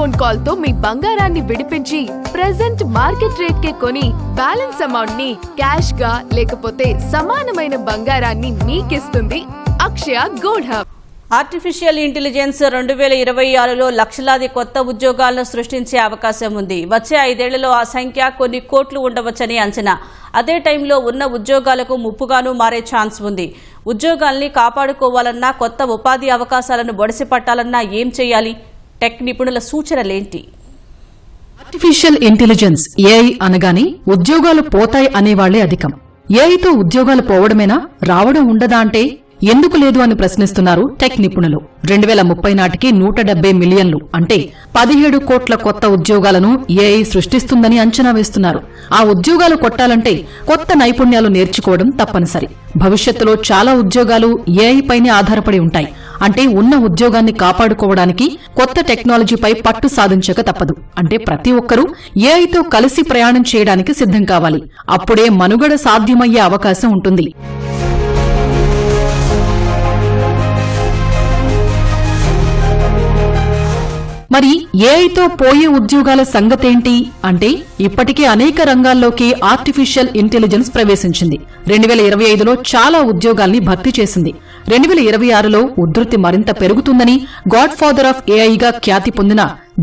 Phone call తో మీ బంగారాన్ని విడిపించి ప్రెజెంట్ మార్కెట్ రేట్ కే కొని బ్యాలెన్స్ అమౌంట్ ని క్యాష్ గా లేకపోతే సమానమైన బంగారాన్ని మీకిస్తుంది అక్షయ గోల్డ్ హబ్. ఆర్టిఫిషియల్ ఇంటెలిజెన్స్ 2026లో లక్షలాది కొత్త ఉద్యోగాలను సృష్టించే అవకాశం ఉంది. వచ్చే 5 ఏళ్లలో ఆ సంఖ్య కొన్ని కోట్లు ఉండవచ్చని అంచనా. అదే టైంలో ఉన్న ఉద్యోగాలకు ముప్పుగాను మారే ఛాన్స్ ఉంది. ఉద్యోగాల్ని కాపాడుకోవాలన్నా, కొత్త ఉపాధి అవకాశాలను బొడిసిపట్టాలన్నా ఏం చేయాలి? టెక్ నిపుణుల సూచనలేంటి? ఆర్టిఫిషియల్ ఇంటెలిజెన్స్ ఏఐ అనగానే ఉద్యోగాలు పోతాయి అనేవాళ్లే అధికం. ఏఐతో ఉద్యోగాలు పోవడమేనా, రావడం ఉండదా అంటే ఎందుకు లేదు అని ప్రశ్నిస్తున్నారు టెక్ నిపుణులు. 2030 నాటికి 170 మిలియన్లు అంటే 17 కోట్ల కొత్త ఉద్యోగాలను ఏఐ సృష్టిస్తుందని అంచనా వేస్తున్నారు. ఆ ఉద్యోగాలు కొట్టాలంటే కొత్త నైపుణ్యాలు నేర్చుకోవడం తప్పనిసరి. భవిష్యత్తులో చాలా ఉద్యోగాలు ఏఐ పైనే ఆధారపడి ఉంటాయి. అంటే ఉన్న ఉద్యోగాన్ని కాపాడుకోవడానికి కొత్త టెక్నాలజీపై పట్టు సాధించక తప్పదు. అంటే ప్రతి ఒక్కరూ ఏఐతో కలిసి ప్రయాణం చేయడానికి సిద్ధం కావాలి. అప్పుడే మనుగడ సాధ్యమయ్యే అవకాశం ఉంటుంది. మరి ఏఐతో పోయే ఉద్యోగాల సంగతేంటి అంటే ఇప్పటికే అనేక రంగాల్లోకి ఆర్టిఫిషియల్ ఇంటెలిజెన్స్ ప్రవేశించింది. 2025లో చాలా ఉద్యోగాల్ని భర్తీ చేసింది. 2026లో ఉధృతి మరింత పెరుగుతుందని గాడ్ ఫాదర్ ఆఫ్ ఏఐగా ఖ్యాతి పొందిన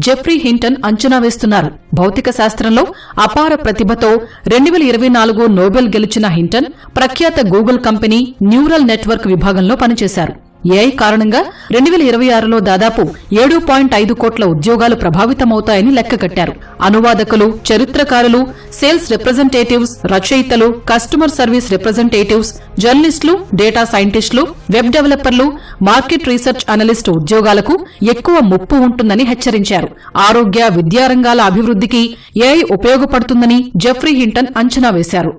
జెఫ్రీ హింటన్ అంచనా వేస్తున్నారు. భౌతిక శాస్త్రంలో అపార ప్రతిభతో 2024 నోబెల్ గెలిచిన హింటన్ ప్రఖ్యాత గూగుల్ కంపెనీ న్యూరల్ నెట్వర్క్ విభాగంలో పనిచేశారు. ఏఐ కారణంగా 2026లో దాదాపు 7.5 కోట్ల ఉద్యోగాలు ప్రభావితమవుతాయని లెక్కగట్టారు. అనువాదకులు, చరిత్రకారులు, సేల్స్ రిప్రజెంటేటివ్స్, రచయితలు, కస్టమర్ సర్వీస్ రిప్రజెంటేటివ్స్, జర్నలిస్టులు, డేటా సైంటిస్టులు, వెబ్ డెవలపర్లు, మార్కెట్ రీసెర్చ్ అనలిస్టు ఉద్యోగాలకు ఎక్కువ ముప్పు ఉంటుందని హెచ్చరించారు. ఆరోగ్య, విద్యారంగాల అభివృద్ధికి ఏఐ ఉపయోగపడుతుందని జెఫ్రీ హింటన్ అంచనా వేశారు.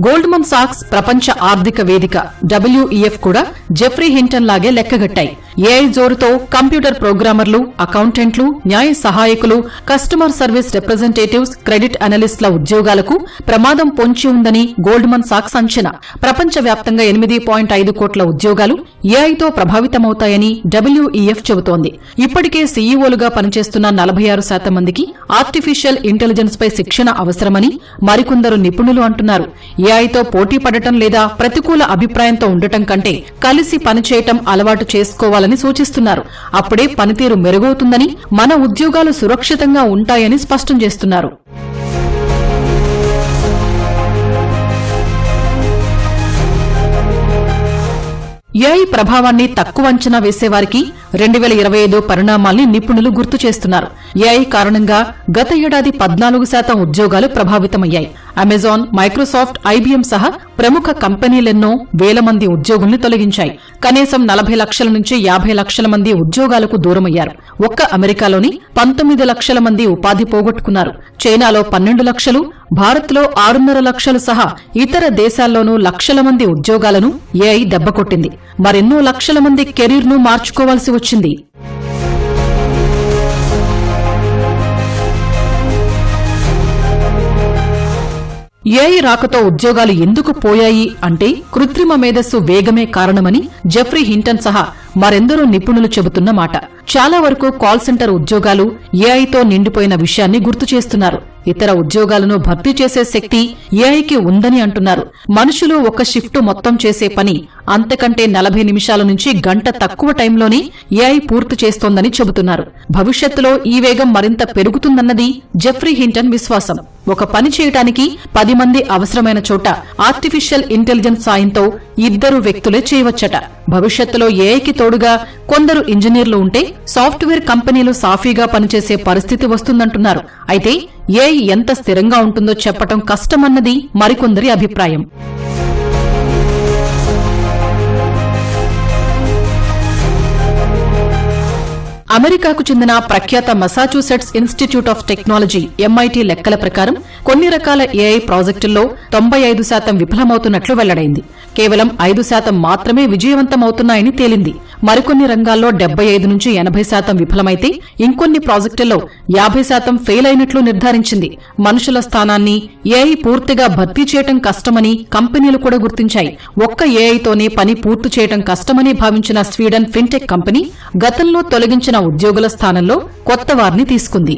గోల్డ్మన్ సాక్స్ ప్రపంచ ఆర్థిక వేదిక WEF కూడా జెఫ్రీ హింటన్ లాగే లెక్కగట్టాయి. ఏఐ జోరుతో కంప్యూటర్ ప్రోగ్రామర్లు, అకౌంటెంట్లు, న్యాయ సహాయకులు, కస్టమర్ సర్వీస్ రిప్రజెంటేటివ్స్, క్రెడిట్ అనలిస్టుల ఉద్యోగాలకు ప్రమాదం పొంచి ఉందని గోల్డ్మన్ సాక్స్ అంచనా. ప్రపంచవ్యాప్తంగా 8.5 కోట్ల ఉద్యోగాలు ఏఐతో ప్రభావితమవుతాయని WEF చెబుతోంది. ఇప్పటికే సీఈఓలుగా పనిచేస్తున్న 46% మందికి ఆర్టిఫిషియల్ ఇంటెలిజెన్స్ పై శిక్షణ అవసరమని మరికొందరు నిపుణులు అంటున్నారు. ఏఐతో పోటీ పడటం లేదా ప్రతికూల అభిప్రాయంతో ఉండటం కంటే కలిసి పనిచేయటం అలవాటు చేసుకోవాలని సూచిస్తున్నారు. అప్పుడే పనితీరు మెరుగవుతుందని, మన ఉద్యోగాలు సురక్షితంగా ఉంటాయని స్పష్టం చేస్తున్నారు. ఏఐ ప్రభావాన్ని తక్కువ అంచనా వేసేవారికి 2025 పరిణామాల్ని నిపుణులు గుర్తు చేస్తున్నారు. ఏఐ కారణంగా గత ఏడాది 14% ఉద్యోగాలు ప్రభావితమయ్యాయి. అమెజాన్, మైక్రోసాఫ్ట్, IBM సహా ప్రముఖ కంపెనీలెన్నో వేల మంది ఉద్యోగుల్ని తొలగించాయి. కనీసం 40 లక్షల నుంచి 50 లక్షల మంది ఉద్యోగాలకు దూరమయ్యారు. ఒక్క అమెరికాలోని 19 లక్షల మంది ఉపాధి పోగొట్టుకున్నారు. చైనాలో 12 లక్షలు, భారత్లో 6.5 లక్షలు సహా ఇతర దేశాల్లోనూ లక్షల మంది ఉద్యోగాలను ఏఐ దెబ్బకొట్టింది. మరెన్నో లక్షల మంది కెరీర్ను మార్చుకోవాల్సి వచ్చింది. ఏఐ రాకతో ఉద్యోగాలు ఎందుకు పోయాయి అంటే కృత్రిమ మేధస్సు వేగమే కారణమని జెఫ్రీ హింటన్ సహా మరెందరో నిపుణులు చెబుతున్న మాట. చాలా వరకు కాల్ సెంటర్ ఉద్యోగాలు ఏఐతో నిండిపోయిన విషయాన్ని గుర్తు చేస్తున్నారు. ఇతర ఉద్యోగాలను భర్తీ చేసే శక్తి ఏఐకి ఉందని అంటున్నారు. మనుషులు ఒక షిఫ్ట్ మొత్తం చేసే పని అంతకంటే 40 నిమిషాల నుంచి గంట తక్కువ టైంలోనే ఏఐ పూర్తి చేస్తోందని చెబుతున్నారు. భవిష్యత్తులో ఈ వేగం మరింత పెరుగుతుందన్నది జెఫ్రీ హింటన్ విశ్వాసం. ఒక పని చేయడానికి 10 మంది అవసరమైన చోట ఆర్టిఫిషియల్ ఇంటెలిజెన్స్ సాయంతో 2 వ్యక్తులే చేయవచ్చట. భవిష్యత్తులో ఏఐకి తోడుగా కొందరు ఇంజనీర్లు ఉంటే సాఫ్ట్వేర్ కంపెనీలు సాఫీగా పనిచేసే పరిస్థితి వస్తుందంటున్నారు. అయితే ఏఐ ఎంత స్థిరంగా ఉంటుందో చెప్పటం కష్టమన్నది మరికొందరి అభిప్రాయం. అమెరికాకు చెందిన ప్రఖ్యాత Massachusetts institute of technology MIT లెక్కల ప్రకారం కొన్ని రకాల ఏఐ ప్రాజెక్టుల్లో 95% విఫలమవుతున్నట్లు వెల్లడైంది. కేవలం 5% మాత్రమే విజయవంతమవుతున్నాయని తేలింది. మరికొన్ని రంగాల్లో 75 నుంచి 80% విఫలమైతే ఇంకొన్ని ప్రాజెక్టుల్లో 50% ఫెయిల్ అయినట్లు నిర్ధారించింది. మనుషుల స్థానాన్ని ఏఐ పూర్తిగా భర్తీ చేయటం కష్టమని కంపెనీలు కూడా గుర్తించాయి. ఒక్క ఏఐతోనే పని పూర్తి చేయటం కష్టమని భావించిన స్వీడన్ ఫిన్టెక్ కంపెనీ గతంలో తొలగించిన ఉద్యోగుల స్థానంలో కొత్త వారిని తీసుకుంది.